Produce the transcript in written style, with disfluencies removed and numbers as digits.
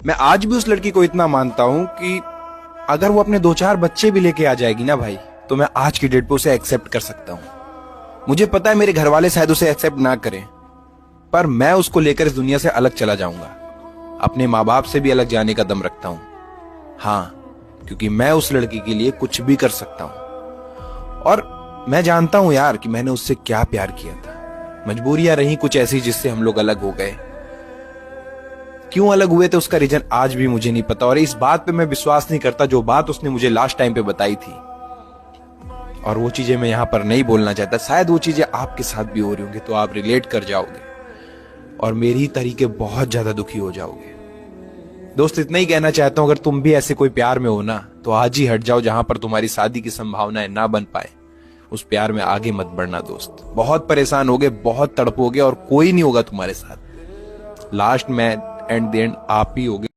मैं आज भी उस लड़की को इतना मानता हूं कि अगर वो अपने 2-4 बच्चे भी लेके आ जाएगी ना भाई, तो मैं आज की डेट पे उसे एक्सेप्ट कर सकता हूं। मुझे पता है मेरे घर वाले शायद उसे एक्सेप्ट ना करें, पर मैं उसको लेकर इस दुनिया से अलग चला जाऊंगा। अपने माँ बाप से भी अलग जाने का दम रखता हूं। हाँ, क्योंकि मैं उस लड़की के लिए कुछ भी कर सकता हूं। और मैं जानता हूं यार कि मैंने उससे क्या प्यार किया था। मजबूरियां रही कुछ ऐसी जिससे हम लोग अलग हो गए। क्यों अलग हुए थे उसका रीजन आज भी मुझे नहीं पता, और इस बात पे मैं विश्वास नहीं करता जो बात उसने मुझे लास्ट टाइम पे बताई थी। और वो चीजें मैं यहां पर नहीं बोलना चाहता, शायद वो चीजें आपके साथ भी हो रही होंगी, तो आप रिलेट कर जाओगे और मेरी तरीके बहुत ज्यादा दुखी हो जाओगे। दोस्त, इतना ही कहना चाहता हूं, अगर तुम भी ऐसे कोई प्यार में हो ना, तो आज ही हट जाओ। जहां पर तुम्हारी शादी की संभावनाएं ना बन पाए, उस प्यार में आगे मत बढ़ना दोस्त। बहुत परेशान होगे, बहुत तड़पोगे और कोई नहीं होगा तुम्हारे साथ। लास्ट में एंड द एंड आप ही होगे।